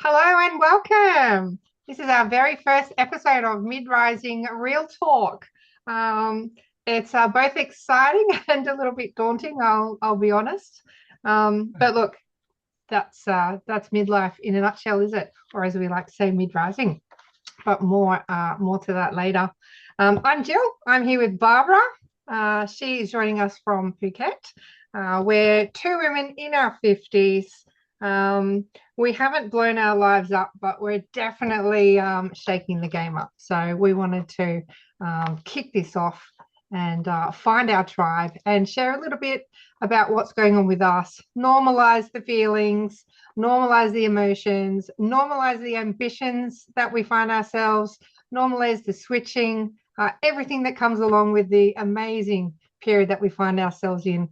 Hello and welcome. This is our very first episode of Midrising Real Talk. Um, it's both exciting and a little bit daunting. I'll be honest. But look, that's midlife in a nutshell, is it? Or as we like to say, midrising. But more to that later. I'm Jill. I'm here with Barbara. She is joining us from Phuket. We're two women in our 50s. Um, we haven't blown our lives up, but we're definitely shaking the game up. So we wanted to kick this off and find our tribe and share a little bit about what's going on with us, normalize the feelings, normalize the emotions, normalize the ambitions that we find ourselves, normalize the switching, everything that comes along with the amazing period that we find ourselves in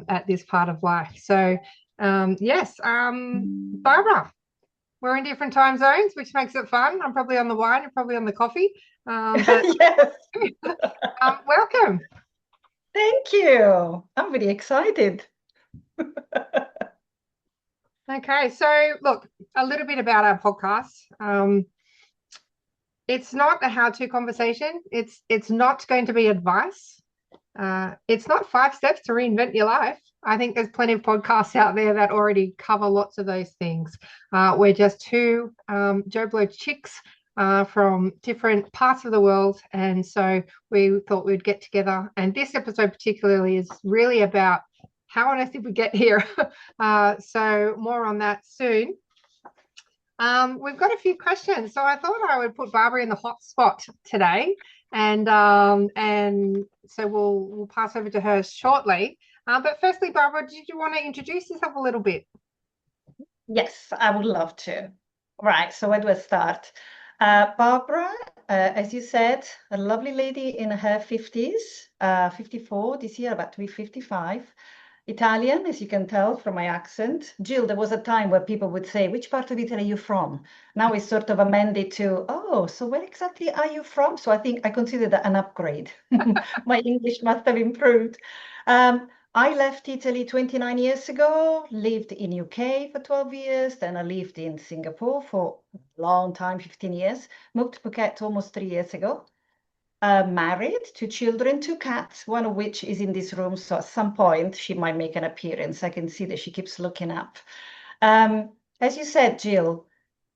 at this part of life. So, yes, Barbara, we're in different time zones, which makes it fun. I'm probably on the wine, you're probably on the coffee, but Yes, welcome. thank you. I'm really excited. Okay, so look, a little bit about our podcast. It's not a how-to conversation. It's not going to be advice. It's not 5 steps to reinvent your life. I think there's plenty of podcasts out there that already cover lots of those things. We're just two Joe Blow chicks from different parts of the world. And so we thought we'd get together. And this episode, particularly, is really about how on earth did we get here? So, more on that soon. We've got a few questions, so I thought I would put Barbara in the hot spot today, and so we'll pass over to her shortly. But firstly, Barbara, did you want to introduce yourself a little bit? Yes, I would love to. Right, so where do I start? Barbara, as you said, a lovely lady in her 50s, 54 this year, about to be 55. Italian, as you can tell from my accent. Jill, there was a time where people would say, which part of Italy are you from? Now it's sort of amended to, oh, so where exactly are you from? So I think I consider that an upgrade. My English must have improved. I left Italy 29 years ago, lived in UK for 12 years, then I lived in Singapore for a long time, 15 years, moved to Phuket almost 3 years ago. Married, two children, two cats, one of which is in this room. So at some point she might make an appearance. I can see that she keeps looking up. As you said, Jill,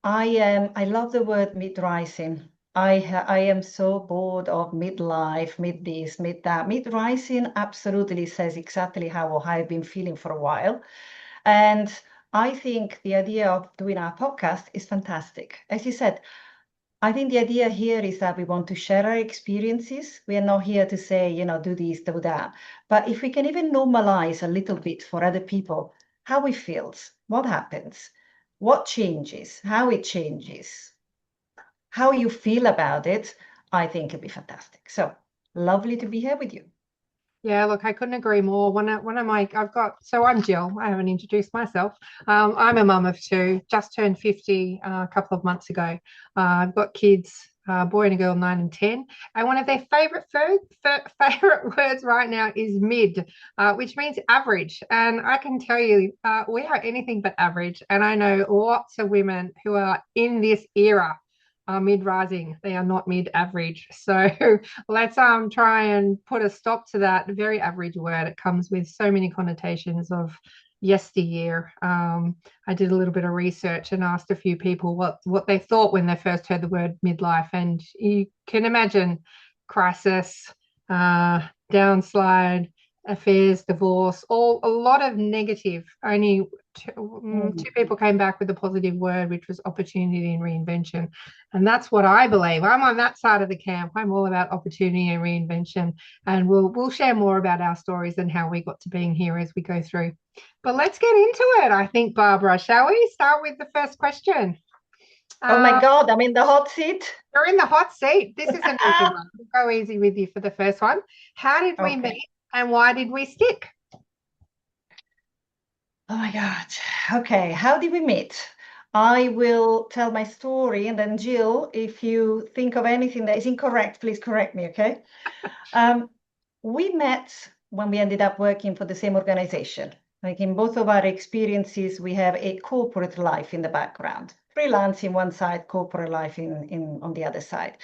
I love the word mid-rising. I am so bored of midlife, mid this, mid that. Mid-rising absolutely says exactly how I've been feeling for a while. And I think the idea of doing our podcast is fantastic. As you said, I think the idea here is that we want to share our experiences. We are not here to say, do this, do that. But if we can even normalize a little bit for other people how it feels, what happens, what changes, how it changes, how you feel about it, I think it'd be fantastic. So lovely to be here with you. Yeah, look, I couldn't agree more. So I'm Jill. I haven't introduced myself. I'm a mum of two, just turned 50 a couple of months ago. I've got kids, a boy and a girl, 9 and 10. And one of their favorite words right now is mid, which means average. And I can tell you, we are anything but average. And I know lots of women who are in this era are mid-rising. They are not mid-average. So let's try and put a stop to that very average word. It comes with so many connotations of yesteryear. I did a little bit of research and asked a few people what they thought when they first heard the word midlife, and you can imagine crisis, downslide, affairs, divorce, all a lot of negative. Only two people came back with a positive word, which was opportunity and reinvention. And that's what I believe. I'm on that side of the camp. I'm all about opportunity and reinvention. And we'll share more about our stories and how we got to being here as we go through. But let's get into it, I think, Barbara. Shall we start with the first question? Oh my Uh, God, I'm in the hot seat. you're in the hot seat. This is an easy one. We'll go easy with you for the first one. How did we Okay. meet and why did we stick? Oh my God. Okay. How did we meet? I will tell my story, and then Jill, if you think of anything that is incorrect, please correct me, okay? Um, we met when we ended up working for the same organization. Like in both of our experiences, we have a corporate life in the background. freelance in one side, corporate life in on the other side.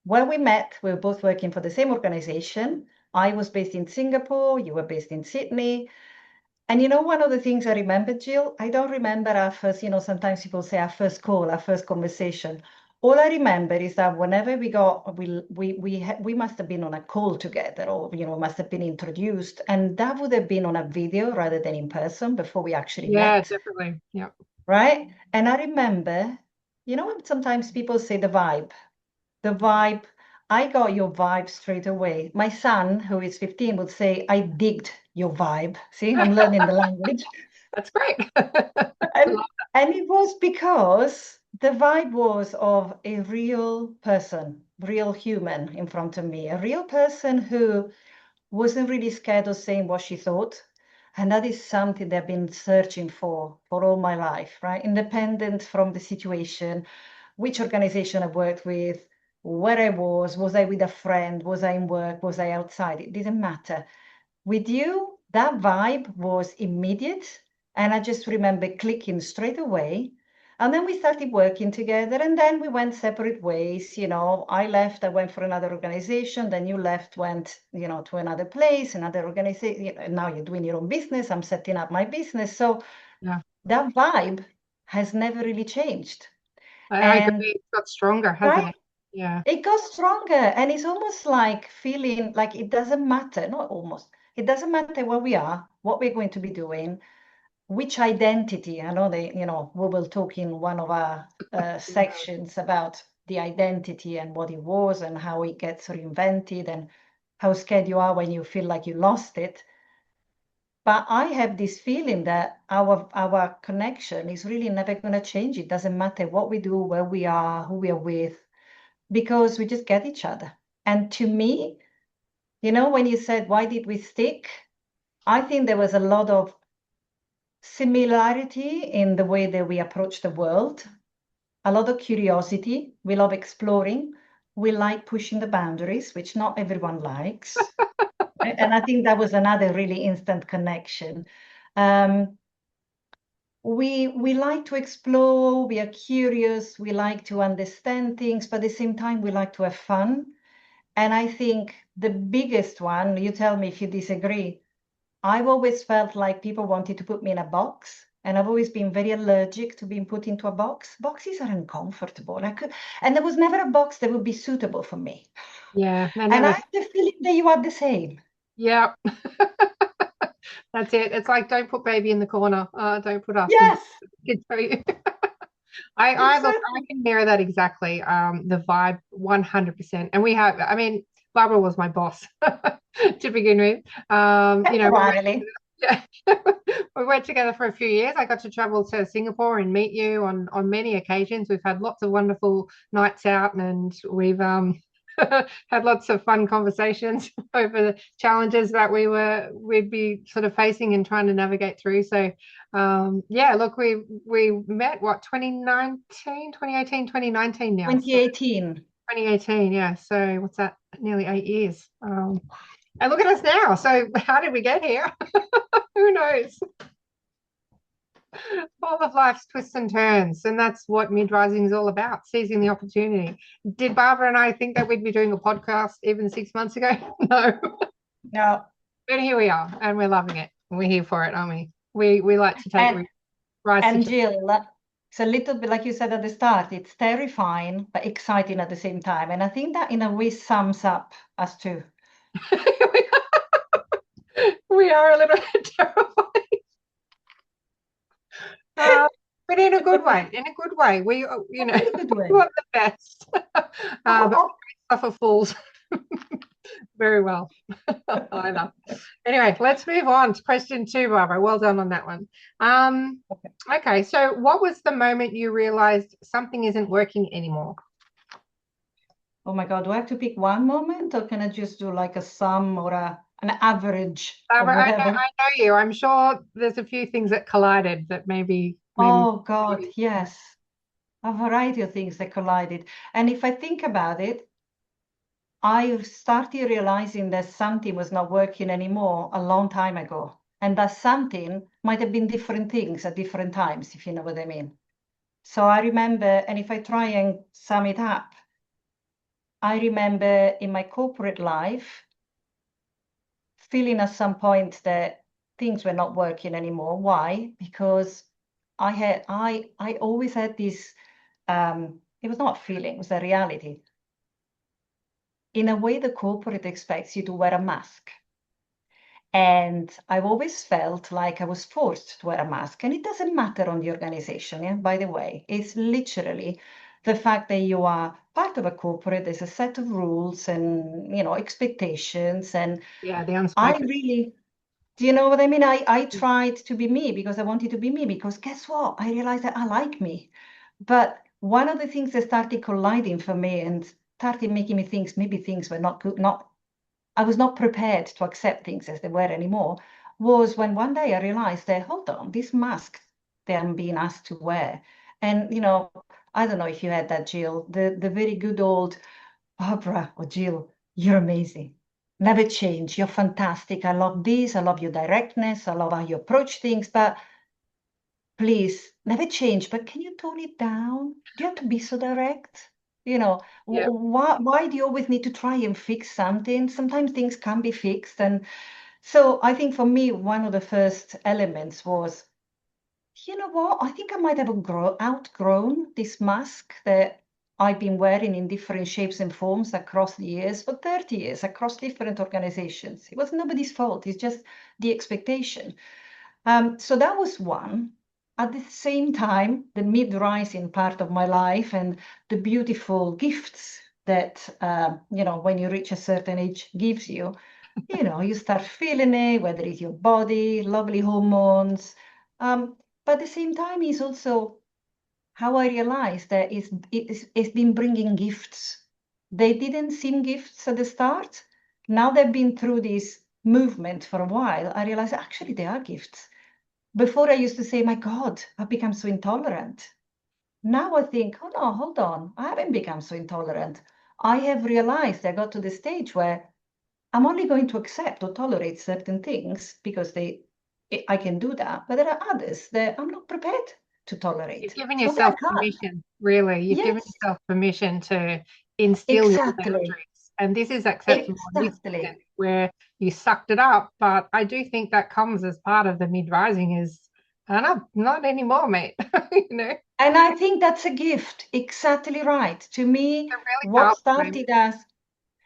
When we met, we were both working for the same organization. I was based in Singapore, you were based in Sydney. And one of the things I remember, Jill, I don't remember our first, sometimes people say our first call, our first conversation. All I remember is that whenever we must have been on a call together, or we must have been introduced, and that would have been on a video rather than in person before we actually Yeah, met, definitely. Yeah. right? And I remember, when sometimes people say the vibe, I got your vibe straight away. My son, who is 15, would say, I digged your vibe. See, I'm learning the language. That's great. And and it was because the vibe was of a real person, real human in front of me, a real person who wasn't really scared of saying what she thought. And that is something that I've been searching for all my life, right? Independent from the situation, which organization I worked with, where I was I with a friend, was I in work, was I outside? It didn't matter. With you, that vibe was immediate. And I just remember clicking straight away. And then we started working together, and then we went separate ways. I left, I went for another organization, then you left, went, to another place, another organization. And now you're doing your own business. I'm setting up my business. So Yeah. that vibe has never really changed. I agree. And It's got stronger, hasn't right, it? Yeah. it got stronger. And it's almost like feeling like it doesn't matter, not almost, it doesn't matter where we are, what we're going to be doing, which identity. I know we will talk in one of our sections about the identity and what it was and how it gets reinvented and how scared you are when you feel like you lost it. But I have this feeling that our connection is really never going to change. It doesn't matter what we do, where we are, who we are with, because we just get each other. And to me, when you said, why did we stick? I think there was a lot of similarity in the way that we approach the world, a lot of curiosity. We love exploring. We like pushing the boundaries, which not everyone likes. And I think that was another really instant connection. Um, we like to explore, we are curious, we like to understand things, but at the same time, we like to have fun. And I think the biggest one, you tell me if you disagree, I've always felt like people wanted to put me in a box, and I've always been very allergic to being put into a box. Boxes are uncomfortable. And there was never a box that would be suitable for me. Yeah. They And I never. have the feeling that you are the same. Yeah. That's it. It's like don't put baby in the corner. Don't put us in. Yes, Kids tell you. I look. I exactly. can mirror that exactly. The vibe, 100%. And we have. I mean, Barbara was my boss to begin with. Temporarily. Yeah, we worked together for a few years. I got to travel to Singapore and meet you on many occasions. We've had lots of wonderful nights out, and we've had lots of fun conversations over the challenges that we'd be sort of facing and trying to navigate through. So yeah, look, we met what 2019, 2018, 2019 now. So 2018. 2018, yeah. So what's that? Nearly 8 years. And look at us now. So how did we get here? Who knows? All of life's twists and turns, and that's what mid-rising is all about, seizing the opportunity. Did Barbara and I think that we'd be doing a podcast even 6 months ago? No. No. But here we are, and we're loving it. We're here for it, aren't we? We like to take And rise to and Jill, it's a little bit like you said at the start, it's terrifying but exciting at the same time. And I think that in a way sums up us too. we are a little bit terrified. But in a good way. In a good way. We A very good we way. want the best. But suffer fools very well. Either. Anyway, let's move on to question 2, Barbara. Well done on that one. Okay, so what was the moment you realized something isn't working anymore? Oh my God, do I have to pick one moment or can I just do like a sum or an average of Barbara, whatever? I know you. I'm sure there's a few things that collided that maybe. Oh God, yes. A variety of things that collided. And if I think about it, I started realizing that something was not working anymore a long time ago. And that something might have been different things at different times, if you know what I mean. So I remember, and if I try and sum it up, I remember in my corporate life feeling at some point that things were not working anymore. Why? Because I always had this it was not a feeling, it was a reality. In a way, the corporate expects you to wear a mask. And I've always felt like I was forced to wear a mask. And it doesn't matter on the organization, yeah, by the way. It's literally the fact that you are part of a corporate, there's a set of rules and, expectations. And Yeah, the I unspoken. really, do you know what I mean? I tried to be me because I wanted to be me because guess what? I realized that I like me. But one of the things that started colliding for me and started making me think maybe things were not good, I was not prepared to accept things as they were anymore, was when one day I realized that, hold on, this mask that I'm being asked to wear. And, I don't know if you had that, Jill, the very good old Barbara or Jill, you're amazing. Never change. You're fantastic. I love this. I love your directness. I love how you approach things. But please, never change. But can you tone it down? Do you have to be so direct? Yeah. Why do you always need to try and fix something? Sometimes things can be fixed. And so I think for me, one of the first elements was, you know what? I think I might have outgrown this mask that I've been wearing in different shapes and forms across the years for 30 years, across different organizations. It was nobody's fault. It's just the expectation. So that was one. At the same time, the mid-rising part of my life and the beautiful gifts that, when you reach a certain age gives you, you start feeling it, whether it's your body, lovely hormones. But at the same time, is also how I realized that it's been bringing gifts. They didn't seem gifts at the start. Now they've been through this movement for a while. I realized actually they are gifts. Before I used to say, my God, I've become so intolerant. Now I think, oh no, hold on. I haven't become so intolerant. I have realized I got to the stage where I'm only going to accept or tolerate certain things because I can do that. But there are others that I'm not prepared to You've tolerate. given It's not that yourself I can't. permission, really. You've given Yes, yourself permission to instill your exactly. boundaries. And this is acceptable. And this Exactly. isn't where you sucked it up. But I do think that comes as part of the mid-rising is, I don't know, not anymore, mate. It And I think that's a gift. Exactly right. To me, really what helps, maybe. started as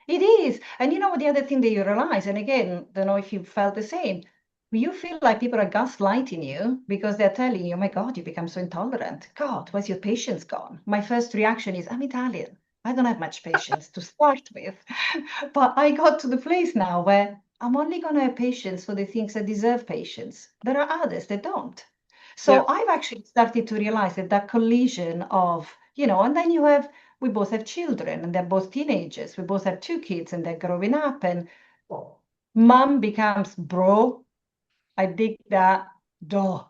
it is. And you know what the other thing that you realize, and again, don't know if you felt the same, you feel like people are gaslighting you because they're telling you, oh my God, you become so intolerant. God, where's your patience gone? My first reaction is, I'm Italian. I don't have much patience to start with. But I got to the place now where I'm only going to have patience for the things that deserve patience. There are others that don't. Yeah. So I've actually started to realize that that collision of, and then we both have children and they're both teenagers. We both have two kids and they're growing up and mom becomes bro. I dig that, duh.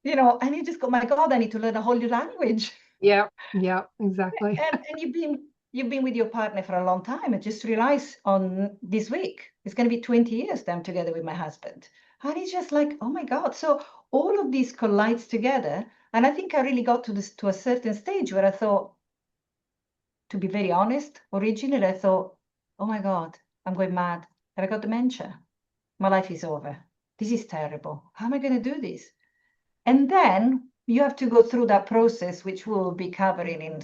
And you just go, my God, I need to learn a whole new language. Yeah. Yeah. Exactly. And you've been with your partner for a long time. And just realize on this week, it's going to be 20 years that I'm together with my husband. And it's just like, oh my God. So all of these collides together. And I think I really got to a certain stage where I thought, to be very honest, originally I thought, oh my God, I'm going mad. Have I got dementia? My life is over. This is terrible. How am I going to do this? And then you have to go through that process, which we'll be covering in,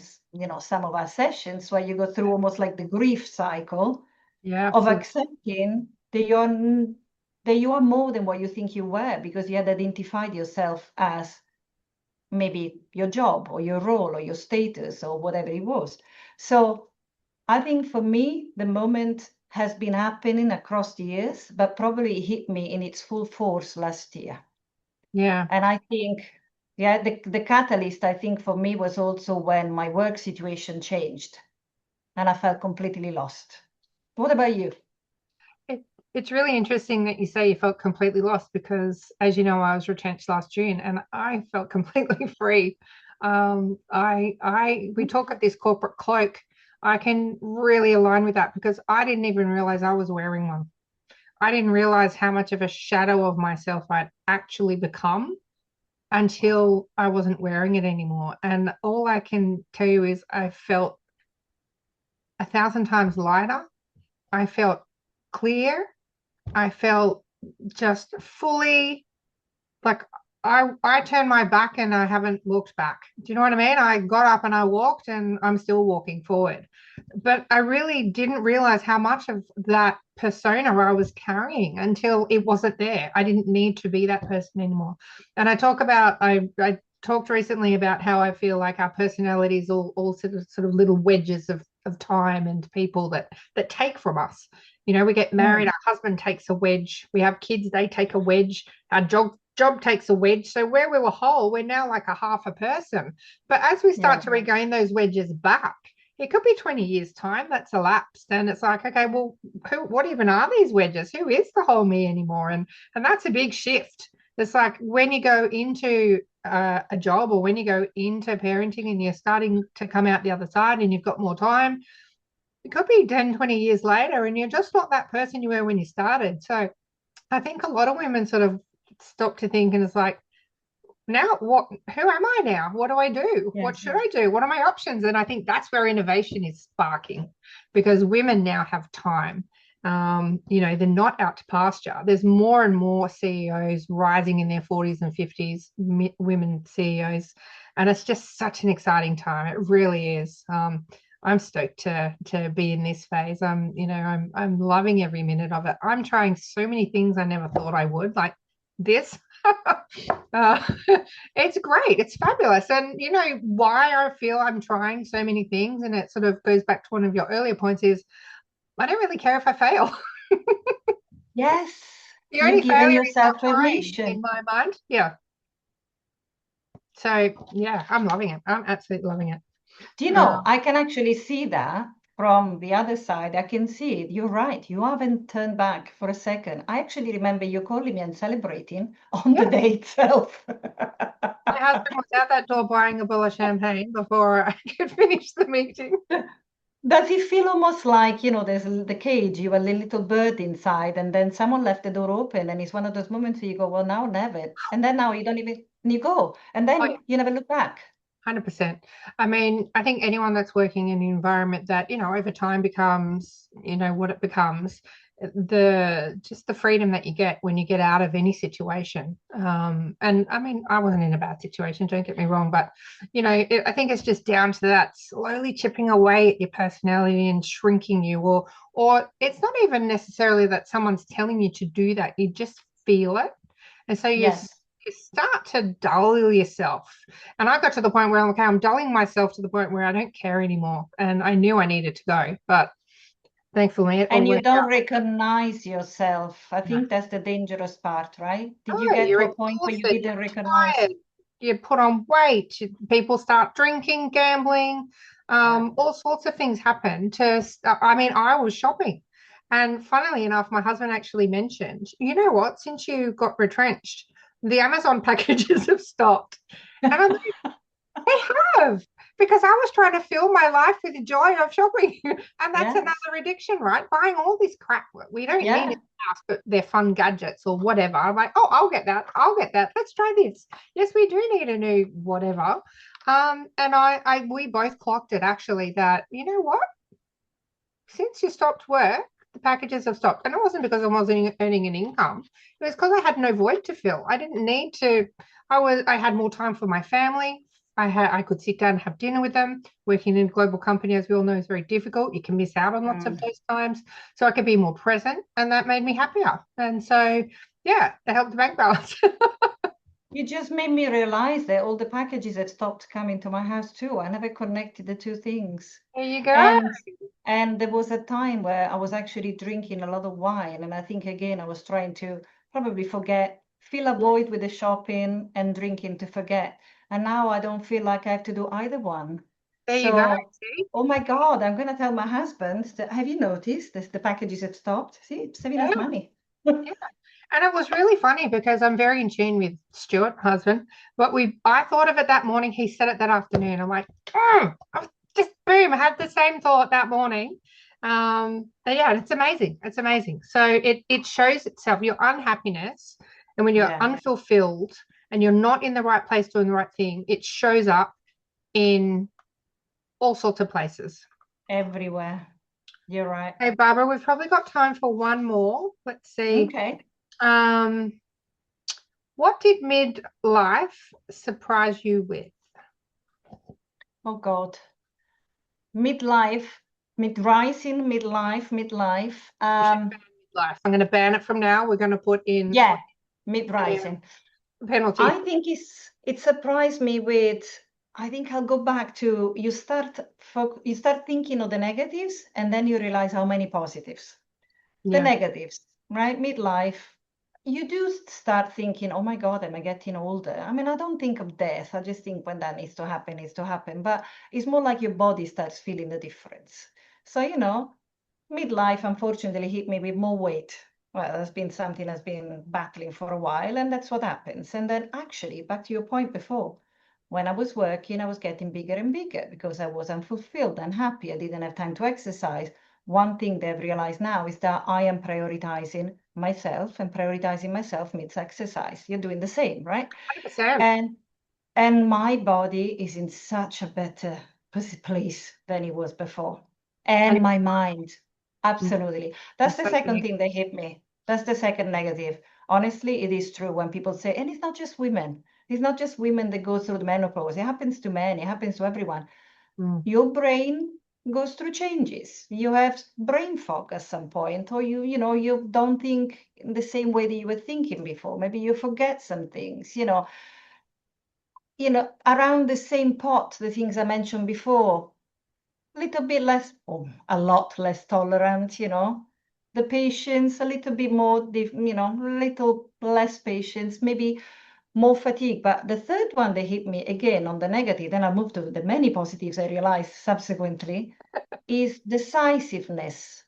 some of our sessions, where you go through almost like the grief cycle Yeah. of Absolutely. accepting that you are more than what you think you were because you had identified yourself as maybe your job or your role or your status or whatever it was. So I think for me, the moment has been happening across the years, but probably hit me in its full force last year. Yeah. And I think, yeah, the catalyst, I think, for me was also when my work situation changed and I felt completely lost. What about you? It, it's really interesting that you say you felt completely lost because, as you know, I was retrenched last June and I felt completely free. We talk at this corporate cloak. I can really align with that because I didn't even realize I was wearing one. I didn't realize how much of a shadow of myself I'd actually become until I wasn't wearing it anymore. And all I can tell you is I felt 1,000 times lighter. I felt clear. I felt just fully like I turned my back and I haven't looked back. Do you know what I mean? I got up and I walked and I'm still walking forward. But I really didn't realize how much of that persona I was carrying until it wasn't there. I didn't need to be that person anymore. And I talked recently about how I feel like our personalities all sort of little wedges of time and people that take from us. You know, we get married, Mm. our husband takes a wedge. We have kids, they take a wedge. Our job takes a wedge. So where we were whole, we're now like a half a person. But as we start Yeah. to regain those wedges back, it could be 20 years' time that's elapsed. And it's like, okay, well, what even are these wedges? Who is the whole me anymore? And that's a big shift. It's like when you go into a job or when you go into parenting and you're starting to come out the other side and you've got more time, it could be 10, 20 years later and you're just not that person you were when you started. So I think a lot of women sort of stop to think and it's like, now what, who am I now? What do I do? What Yes. should I do? What are my options? And I think that's where innovation is sparking because women now have time. You know, they're not out to pasture. There's more and more CEOs rising in their 40s and 50s, women CEOs. And it's just such an exciting time. It really is. I'm stoked to be in this phase. I'm loving every minute of it. I'm trying so many things I never thought I would, like this. uh, it's great. It's fabulous. And you know why I feel I'm trying so many things, and it sort of goes back to one of your earlier points is I don't really care if I fail. Yes. The You're only giving failure is not yourself trying in permission. my mind. Yeah. So yeah, I'm loving it. I'm absolutely loving it. Do you know, Um, I can actually see that from the other side. I can see it. You're right. You haven't turned back for a second. I actually remember you calling me and celebrating on the yeah. day itself. My husband was out that door buying a bottle of champagne before I could finish the meeting. Does it feel almost like, there's the cage, you have a little bird inside, and then someone left the door open, and it's one of those moments where you go, well, now, never. And then now you don't even, and you go, and Oh, yeah. then you never look back. 100%. I mean, I think anyone that's working in an environment that, you know, over time becomes, you know, what it becomes, the freedom that you get when you get out of any situation. And I mean, I wasn't in a bad situation, don't get me wrong, but you know, I think it's just down to that slowly chipping away at your personality and shrinking you, or it's not even necessarily that someone's telling you to do that. You just feel it. And so Yes. you start to dull yourself. And I got to the point where okay, I'm dulling myself to the point where I don't care anymore. And I knew I needed to go, but thankfully it all And you worked don't out. recognize yourself. I No. think that's the dangerous part, right? Did you No, get you're to a point where you exhausted, didn't you're recognize? tired, you put on weight, people start drinking, gambling, Yeah. all sorts of things happen I mean, I was shopping. And funnily enough, my husband actually mentioned, you know what, since you got retrenched, the Amazon packages have stopped. And I'm they have, because I was trying to fill my life with the joy of shopping. And that's Yes. another addiction, right? Buying all this crap we don't need in Yeah. the house, but they're fun gadgets or whatever. I'm like, oh, I'll get that. I'll get that. Let's try this. Yes, we do need a new whatever. And we both clocked it actually that, you know what? Since you stopped work, the packages have stopped. And it wasn't because I wasn't earning an income. It was because I had no void to fill. I didn't need to. I had more time for my family. I could sit down and have dinner with them. Working in a global company, as we all know, is very difficult. You can miss out on lots of Mm. those times. So I could be more present, and that made me happier. And so, yeah, it helped the bank balance. You just made me realize that all the packages had stopped coming to my house too. I never connected the two things. There you go. And and there was a time where I was actually drinking a lot of wine, and I think again I was trying to probably forget, fill a void with the shopping and drinking to forget. And now I don't feel like I have to do either one. There you go. So, See? oh my God, I'm gonna tell my husband that, have you noticed this, the packages have stopped? See, saving us Yeah. money. Yeah. And it was really funny because I'm very in tune with Stuart, husband. But I thought of it that morning. He said it that afternoon. I'm like, I was just boom, I had the same thought that morning. But yeah, it's amazing. It's amazing. So it shows itself, your unhappiness, and when you're Yeah. unfulfilled, and you're not in the right place doing the right thing, it shows up in all sorts of places. Everywhere. You're right. Hey, Barbara, we've probably got time for one more. Let's see. Okay. Um, what did midlife surprise you with? Oh God. Midlife, mid-rising, midlife. We should ban midlife. I'm going to ban it from now. We're going to put in Yeah, a mid-rising. penalty. I think it surprised me with, I think I'll go back to you start thinking of the negatives and then you realize how many positives. The Yeah, negatives, right? Midlife, you do start thinking, oh my God, am I getting older? I mean, I don't think of death. I just think when that needs to happen, needs to happen. But it's more like your body starts feeling the difference. So, midlife unfortunately hit me with more weight. Well, that's been something I've been battling for a while, and that's what happens. And then actually, back to your point before, when I was working, I was getting bigger and bigger because I was unfulfilled, unhappy. I didn't have time to exercise. One thing they've realized now is that I am prioritizing myself, and prioritizing myself means exercise. You're doing the same, right? 100%. And and my body is in such a better place than it was before. And And my mind, absolutely. That's it's the so second unique. thing that hit me. That's the second negative. Honestly, it is true when people say, and it's not just women. It's not just women that go through the menopause. It happens to men. It happens to everyone. Mm. Your brain goes through changes. You have brain fog at some point, or you don't think in the same way that you were thinking before. Maybe you forget some things, around the same pot, the things I mentioned before, a little bit less, or a lot less tolerant, the patience, a little bit more, a little less patience, maybe more fatigue. But the third one that hit me again on the negative, then I'll move to the many positives I realized subsequently, is decisiveness.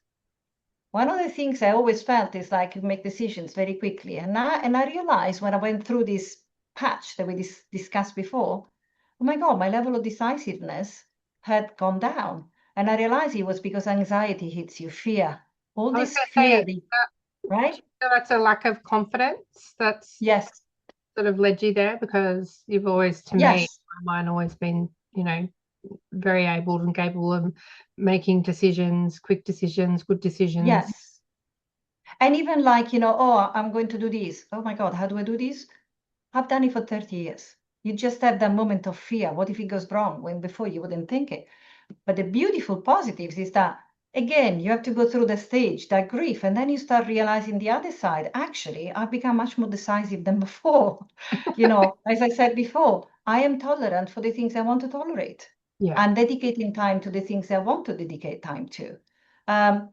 One of the things I always felt is like I make decisions very quickly. And I realized when I went through this patch that we discussed before, oh my God, my level of decisiveness had gone down. And I realized it was because anxiety hits you, fear, all I was this going to say, fear, would right? you feel that's a lack of confidence that's Yes, sort of led you there? Because you've always, to me, yes, my mind always been, very able and capable of making decisions, quick decisions, good decisions. yes. And even like, oh, I'm going to do this. Oh my God, how do I do this? I've done it for 30 years. You just have that moment of fear. What if it goes wrong when before you wouldn't think it? But the beautiful positives is that, again, you have to go through the stage, that grief, and then you start realizing the other side. Actually, I've become much more decisive than before. As I said before, I am tolerant for the things I want to tolerate. Yeah. I'm dedicating time to the things I want to dedicate time to. Um,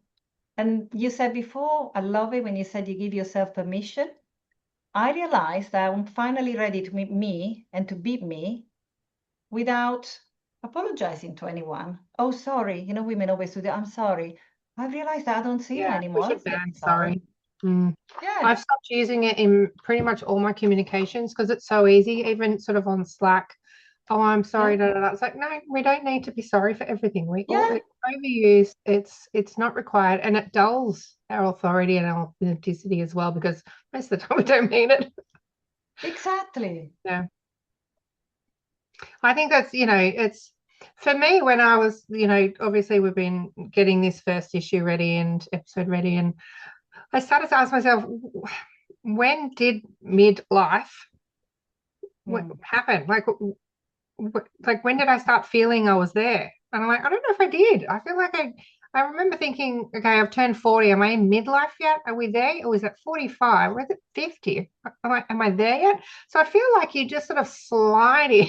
and you said before, I love it when you said you give yourself permission. I realized that I'm finally ready to meet me and to be me without apologizing to anyone. Oh, sorry. Women always do that. I'm sorry. I've realized that I don't say that Yeah, we anymore. I should don't say ban I'm sorry. sorry. Mm. Yeah. I've stopped using it in pretty much all my communications because it's so easy, even sort of on Slack. Oh, I'm sorry. Yeah. Da, da, da. It's like, no, we don't need to be sorry for everything. We all Yeah. it's overused. It's not required, and it dulls our authority and our authenticity as well because most of the time we don't mean it. Exactly. Yeah, I think that's it's for me when I was obviously we've been getting this first issue ready and episode ready, and I started to ask myself, when did midlife Mm. happen? Like when did I start feeling I was there? And I'm like, I don't know if I did. I feel like I remember thinking, okay, I've turned 40. Am I in midlife yet? Are we there? Or is it 45? Or is it 50? Am I there yet? So I feel like you just sort of slide in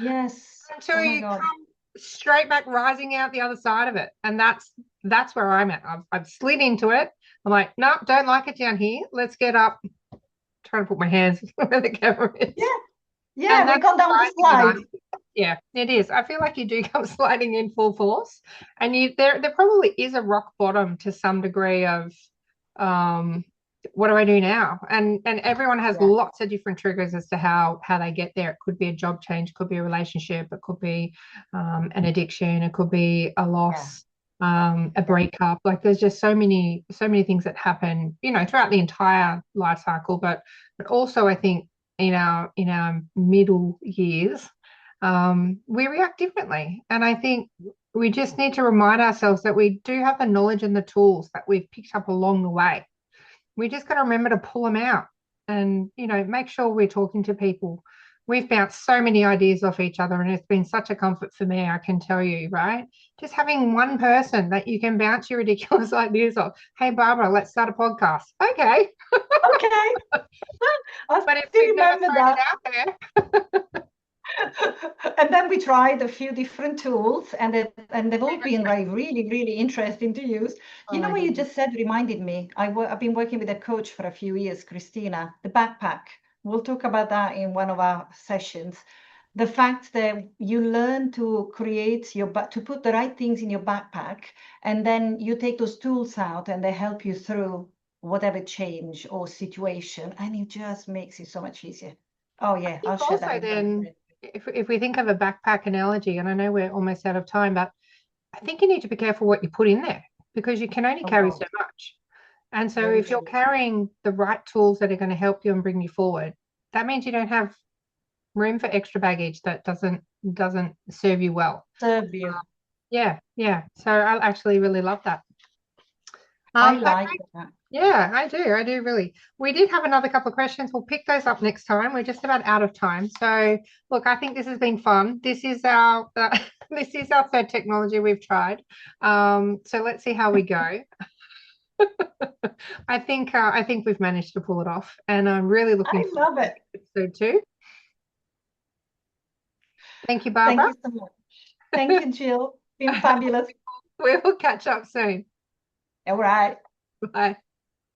Yes. until Oh my you God. come straight back rising out the other side of it. And that's where I'm at. I've slid into it. I'm like, no, don't like it down here. Let's get up. Trying to put my hands where the camera is. Yeah. And Yeah. We that's got down the rising with slide. us. Yeah, it is. I feel like you do come sliding in full force, and there probably is a rock bottom to some degree of um, what do I do now? And everyone has Yeah. lots of different triggers as to how they get there. It could be a job change, could be a relationship, it could be an addiction, it could be a Yeah. loss, a Yeah. breakup. Like there's just so many things that happen, throughout the entire life cycle. But also I think in our middle years, we react differently. And I think we just need to remind ourselves that we do have the knowledge and the tools that we've picked up along the way. We just got to remember to pull them out and, make sure we're talking to people. We've bounced so many ideas off each other, and it's been such a comfort for me, I can tell you, right? Just having one person that you can bounce your ridiculous ideas off. Hey, Barbara, let's start a podcast. Okay. Okay. I But if still we've never remember thrown it that. out there, And then we tried a few different tools, and they've all been like really, really interesting to use. oh You know my what you goodness. just said reminded me. I've been working with a coach for a few years, Christina, the backpack. We'll talk about that in one of our sessions. The fact that you learn to create to put the right things in your backpack, and then you take those tools out, and they help you through whatever change or situation, and it just makes it so much easier. Oh I yeah, think I'll share that also in one then, minute. if we think of a backpack analogy, and I know we're almost out of time, but I think you need to be careful what you put in there because you can only Oh carry so God, much. And so very if you're true. carrying the right tools that are going to help you and bring you forward, that means you don't have room for extra baggage that doesn't serve you well. Serve you. Yeah, yeah. So I actually really love that. I But like that. yeah, I do really. We did have another couple of questions. We'll pick those up next time. We're just about out of time. So look, I think this has been fun. This is our this is our third technology we've tried. So let's see how we go. I think we've managed to pull it off, and I'm really looking I forward love to it. episode two. Thank you, Thank Barbara. you so much. Thank you, Jill. Been fabulous. We will catch up soon. All right. Bye.